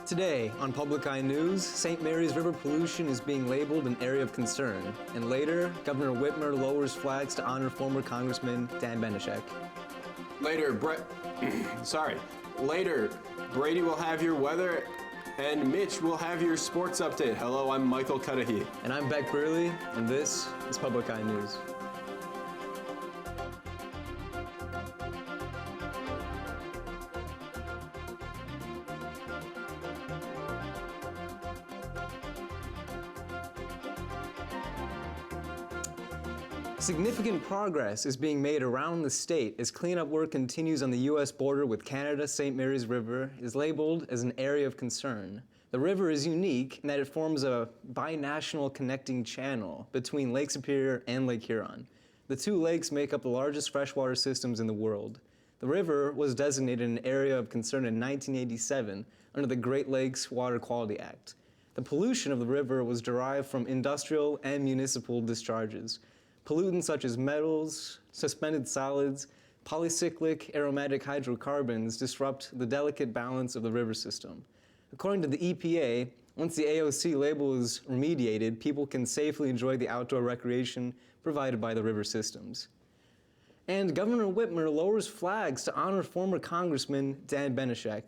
Today, on Public Eye News, St. Mary's River pollution is being labeled an area of concern. And later, Governor Whitmer lowers flags to honor former Congressman Dan Benishek. Later, Brady will have your weather, and Mitch will have your sports update. Hello, I'm Michael Cudahy. And I'm Beck Burley, and this is Public Eye News. Significant progress is being made around the state as cleanup work continues on the U.S. border with Canada. St. Mary's River is labeled as an area of concern. The river is unique in that it forms a binational connecting channel between Lake Superior and Lake Huron. The two lakes make up the largest freshwater systems in the world. The river was designated an area of concern in 1987 under the Great Lakes Water Quality Act. The pollution of the river was derived from industrial and municipal discharges. Pollutants such as metals, suspended solids, polycyclic aromatic hydrocarbons disrupt the delicate balance of the river system. According to the EPA, once the AOC label is remediated, people can safely enjoy the outdoor recreation provided by the river systems. And Governor Whitmer lowers flags to honor former Congressman Dan Benishek.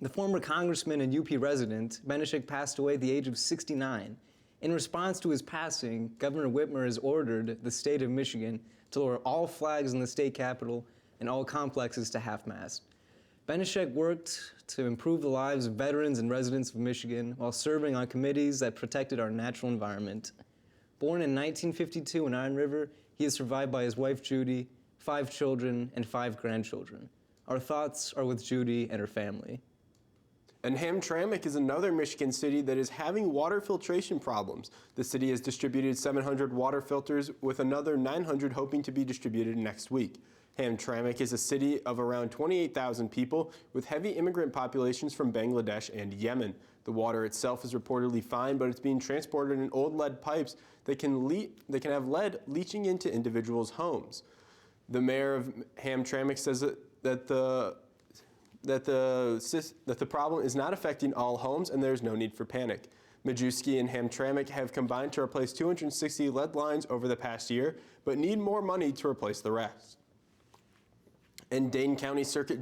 The former congressman and UP resident, Benishek passed away at the age of 69. In response to his passing, Governor Whitmer has ordered the state of Michigan to lower all flags in the state capitol and all complexes to half-mast. Benishek worked to improve the lives of veterans and residents of Michigan while serving on committees that protected our natural environment. Born in 1952 in Iron River, he is survived by his wife Judy, 5 children, and 5 grandchildren. Our thoughts are with Judy and her family. And Hamtramck is another Michigan city that is having water filtration problems. The city has distributed 700 water filters, with another 900 hoping to be distributed next week. Hamtramck is a city of around 28,000 people with heavy immigrant populations from Bangladesh and Yemen. The water itself is reportedly fine, but it's being transported in old lead pipes that can have lead leaching into individuals' homes. The mayor of Hamtramck says that the problem is not affecting all homes and there's no need for panic. Majewski and Hamtramck have combined to replace 260 lead lines over the past year, but need more money to replace the rest. And Dane County Circuit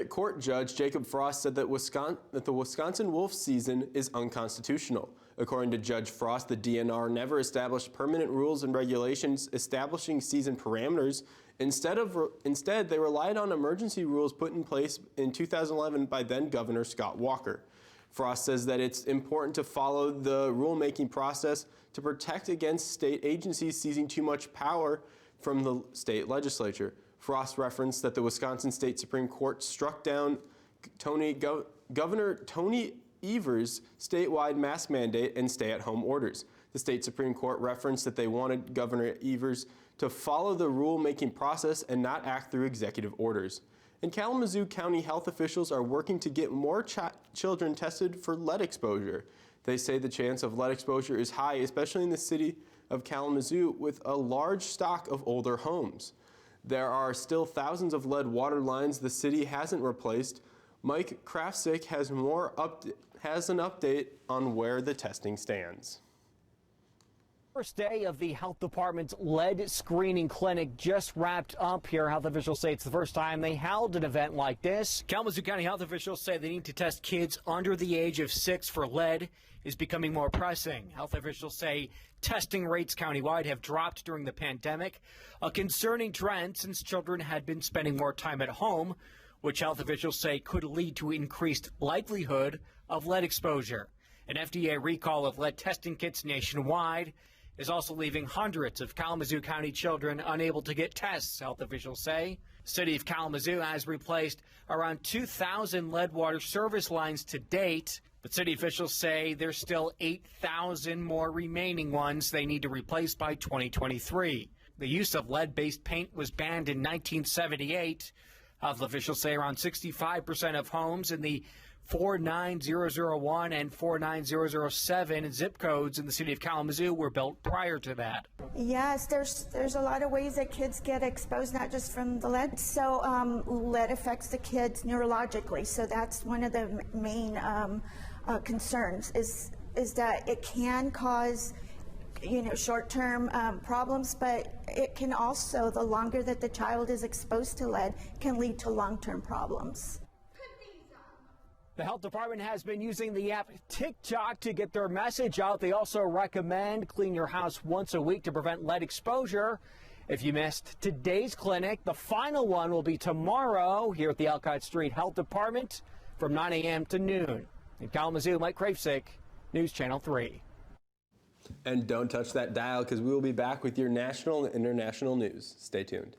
Court Judge Jacob Frost said that the Wisconsin wolf season is unconstitutional. According to Judge Frost, the DNR never established permanent rules and regulations establishing season parameters. Instead, they relied on emergency rules put in place in 2011 by then Governor Scott Walker. Frost says that it's important to follow the rulemaking process to protect against state agencies seizing too much power from the state legislature. Frost referenced that the Wisconsin State Supreme Court struck down Governor Tony Evers' statewide mask mandate and stay-at-home orders. The state Supreme Court referenced that they wanted Governor Evers to follow the rulemaking process and not act through executive orders. And Kalamazoo County health officials are working to get more children tested for lead exposure. They say the chance of lead exposure is high, especially in the city of Kalamazoo with a large stock of older homes. There are still thousands of lead water lines the city hasn't replaced. Mike Krafsick has an update on where the testing stands. First day of the health department's lead screening clinic just wrapped up here. Health officials say it's the first time they held an event like this. Kalamazoo County health officials say they need to test kids under the age of 6 for lead is becoming more pressing. Health officials say testing rates countywide have dropped during the pandemic, a concerning trend since children had been spending more time at home, which health officials say could lead to increased likelihood of lead exposure. An FDA recall of lead testing kits nationwide is also leaving hundreds of Kalamazoo County children unable to get tests, health officials say. The city of Kalamazoo has replaced around 2,000 lead water service lines to date, but city officials say there's still 8,000 more remaining ones they need to replace by 2023. The use of lead-based paint was banned in 1978. Health officials say around 65% of homes in the 49001 and 49007 zip codes in the city of Kalamazoo were built prior to that. Yes, there's a lot of ways that kids get exposed, not just from the lead. So lead affects the kids neurologically. So that's one of the main concerns is that it can cause short-term problems, but it can also, the longer that the child is exposed to lead, can lead to long-term problems. The health department has been using the app TikTok to get their message out. They also recommend clean your house once a week to prevent lead exposure. If you missed today's clinic, the final one will be tomorrow here at the Elcott Street Health Department from 9 a.m. to noon. In Kalamazoo, Mike Kravsik, News Channel 3. And don't touch that dial because we will be back with your national and international news. Stay tuned.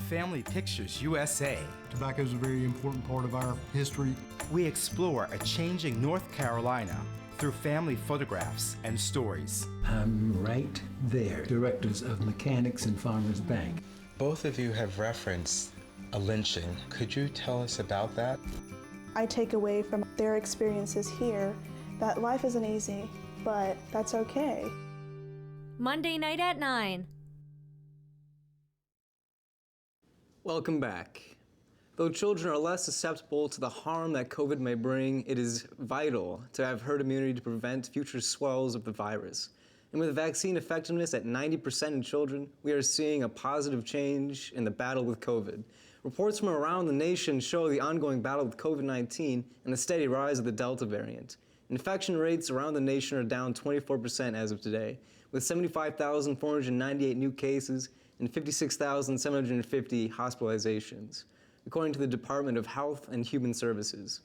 Family Pictures USA. Tobacco is a very important part of our history. We explore a changing North Carolina through family photographs and stories. I'm right there, directors of Mechanics and Farmers Bank. Both of you have referenced a lynching. Could you tell us about that? I take away from their experiences here that life isn't easy, but that's okay. Monday night at 9. Welcome back. Though children are less susceptible to the harm that COVID may bring, it is vital to have herd immunity to prevent future swells of the virus. And with vaccine effectiveness at 90% in children, we are seeing a positive change in the battle with COVID. Reports from around the nation show the ongoing battle with COVID-19 and the steady rise of the Delta variant. Infection rates around the nation are down 24% as of today, with 75,498 new cases and 56,750 hospitalizations, according to the Department of Health and Human Services.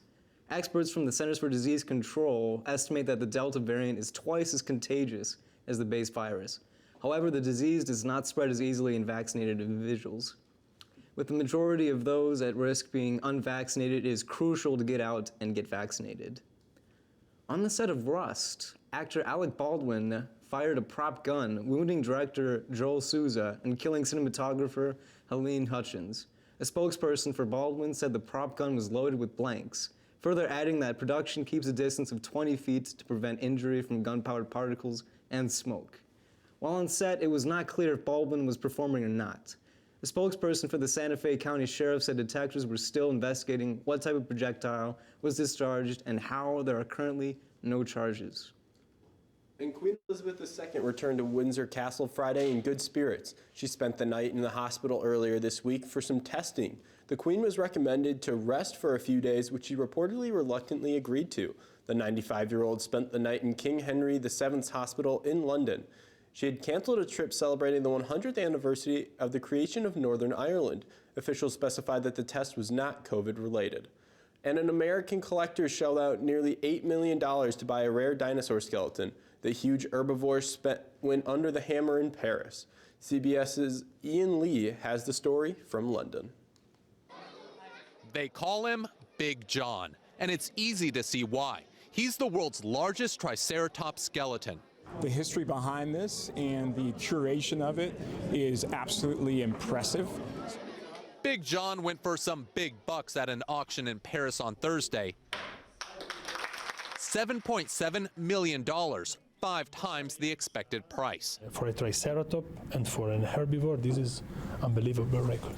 Experts from the Centers for Disease Control estimate that the Delta variant is twice as contagious as the base virus. However, the disease does not spread as easily in vaccinated individuals. With the majority of those at risk being unvaccinated, it is crucial to get out and get vaccinated. On the set of Rust, actor Alec Baldwin fired a prop gun, wounding director Joel Souza and killing cinematographer Helene Hutchins. A spokesperson for Baldwin said the prop gun was loaded with blanks, further adding that production keeps a distance of 20 feet to prevent injury from gunpowder particles and smoke. While on set, it was not clear if Baldwin was performing or not. The spokesperson for the Santa Fe County Sheriff said detectives were still investigating what type of projectile was discharged and how there are currently no charges. And Queen Elizabeth II returned to Windsor Castle Friday in good spirits. She spent the night in the hospital earlier this week for some testing. The Queen was recommended to rest for a few days, which she reportedly reluctantly agreed to. The 95-year-old spent the night in King Henry VII's hospital in London. She had canceled a trip celebrating the 100th anniversary of the creation of Northern Ireland. Officials specified that the test was not COVID-related. And an American collector shelled out nearly $8 million to buy a rare dinosaur skeleton. The huge herbivore went under the hammer in Paris. CBS's Ian Lee has the story from London. They call him Big John, and it's easy to see why. He's the world's largest Triceratops skeleton. The history behind this and the curation of it is absolutely impressive. Big John went for some big bucks at an auction in Paris on Thursday. $7.7 million, 5 times the expected price. For a Triceratops and for an herbivore, this is unbelievable record.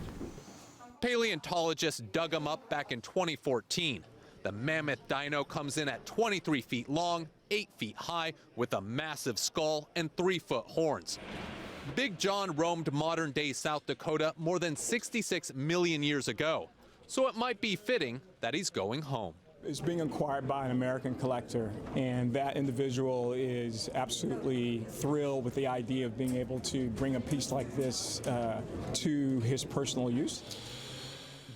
Paleontologists dug him up back in 2014. The mammoth dino comes in at 23 feet long, 8 feet high, with a massive skull and 3-foot horns. Big John roamed modern-day South Dakota more than 66 million years ago, so it might be fitting that he's going home. It's being acquired by an American collector, and that individual is absolutely thrilled with the idea of being able to bring a piece like this to his personal use.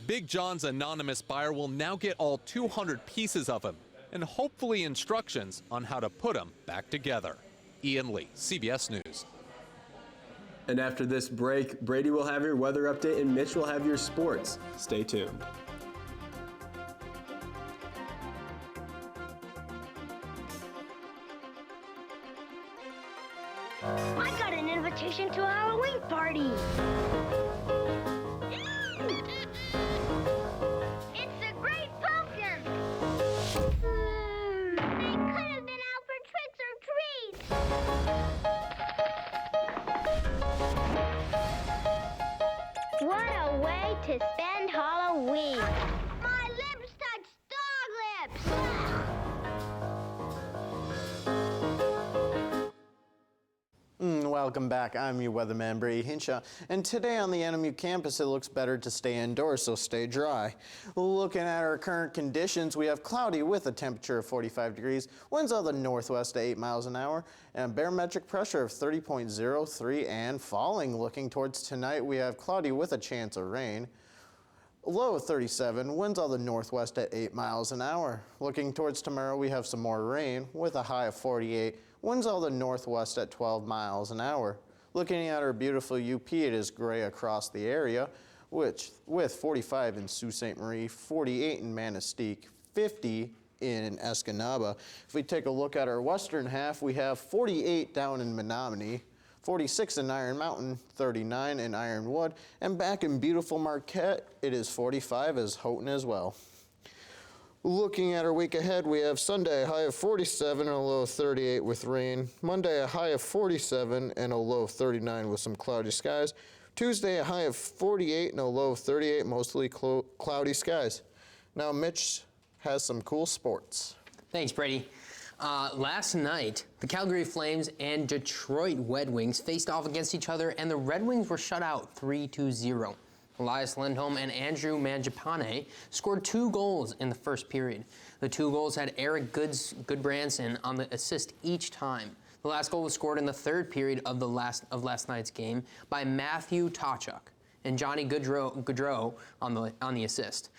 Big John's anonymous buyer will now get all 200 pieces of him and hopefully instructions on how to put them back together. Ian Lee, CBS News. And after this break, Brady will have your weather update and Mitch will have your sports. Stay tuned. I got an invitation to a Halloween party. What a way to spend Halloween. My lips touch dog lips. Welcome back. I'm your weatherman, Brady Hinshaw. And today on the NMU campus, it looks better to stay indoors, so stay dry. Looking at our current conditions, we have cloudy with a temperature of 45 degrees, winds out of the northwest at 8 miles an hour, and a barometric pressure of 30.03 and falling. Looking towards tonight, we have cloudy with a chance of rain. Low of 37, winds out of the northwest at 8 miles an hour. Looking towards tomorrow, we have some more rain with a high of 48, winds out of the northwest at 12 miles an hour. Looking at our beautiful UP, it is gray across the area, with 45 in Sault Ste. Marie, 48 in Manistee, 50 in Escanaba. If we take a look at our western half, we have 48 down in Menominee, 46 in Iron Mountain, 39 in Ironwood, and back in beautiful Marquette, it is 45 as Houghton as well. Looking at our week ahead, we have Sunday a high of 47 and a low of 38 with rain. Monday a high of 47 and a low of 39 with some cloudy skies. Tuesday a high of 48 and a low of 38, mostly cloudy skies. Now Mitch has some cool sports. Thanks, Brady. Last night, the Calgary Flames and Detroit Red Wings faced off against each other, and the Red Wings were shut out 3-0. Elias Lindholm and Andrew Mangiapane scored 2 goals in the first period. The 2 goals had Eric Goodbranson on the assist each time. The last goal was scored in the third period of last night's game by Matthew Tkachuk and Johnny Gaudreau on the assist.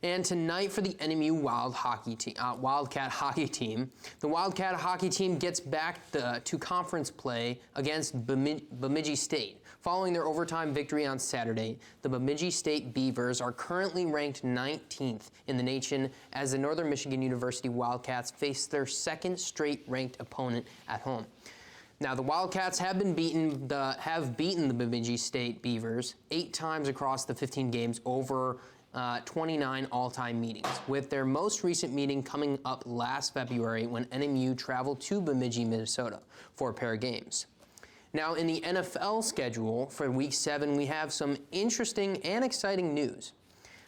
And tonight for the NMU Wildcat hockey team, the Wildcat hockey team gets back to conference play against Bemidji State. Following their overtime victory on Saturday, the Bemidji State Beavers are currently ranked 19th in the nation as the Northern Michigan University Wildcats face their second straight ranked opponent at home. Now, the Wildcats have beaten the Bemidji State Beavers 8 times across the 15 games over 29 all-time meetings, with their most recent meeting coming up last February when NMU traveled to Bemidji, Minnesota for a pair of games. Now, in the NFL schedule for Week 7, we have some interesting and exciting news.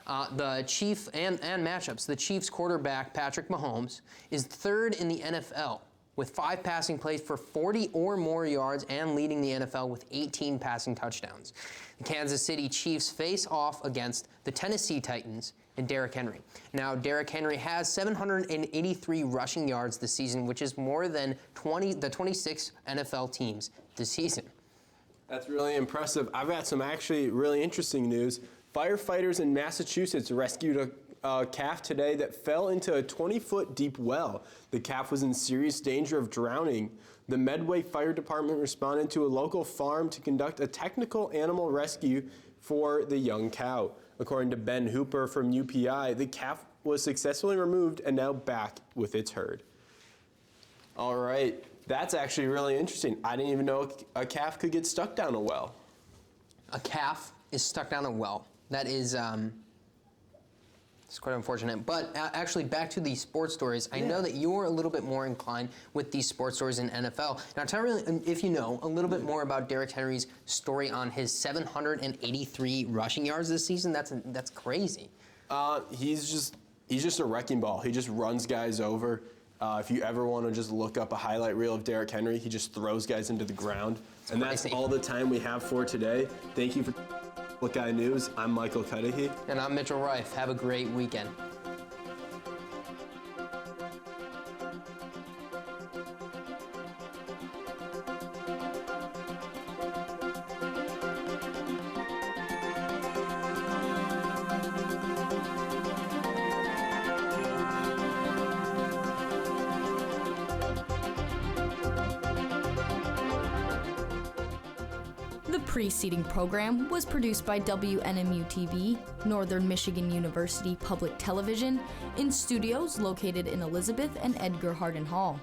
The Chiefs and matchups. The Chiefs quarterback, Patrick Mahomes, is 3rd in the NFL with 5 passing plays for 40 or more yards and leading the NFL with 18 passing touchdowns. The Kansas City Chiefs face off against the Tennessee Titans and Derrick Henry. Now, Derrick Henry has 783 rushing yards this season, which is more than the 26 NFL teams this season. That's really impressive. I've got some actually really interesting news. Firefighters in Massachusetts rescued a calf today that fell into a 20-foot deep well. The calf was in serious danger of drowning. The Medway Fire Department responded to a local farm to conduct a technical animal rescue for the young cow. According to Ben Hooper from UPI, the calf was successfully removed and now back with its herd. All right, that's actually really interesting. I didn't even know a calf could get stuck down a well. A calf is stuck down a well. That is, it's quite unfortunate. But actually, back to these sports stories. I know that you're a little bit more inclined with these sports stories in NFL. Now, tell me if you know a little bit more about Derrick Henry's story on his 783 rushing yards this season. That's crazy. He's just a wrecking ball. He just runs guys over. If you ever want to just look up a highlight reel of Derrick Henry, he just throws guys into the ground. And that's all the time we have for today. Thank you for Buckeye News. I'm Michael Cudahy. And I'm Mitchell Reif. Have a great weekend. The preceding program was produced by WNMU-TV, Northern Michigan University Public Television, in studios located in Elizabeth and Edgar Hardin Hall.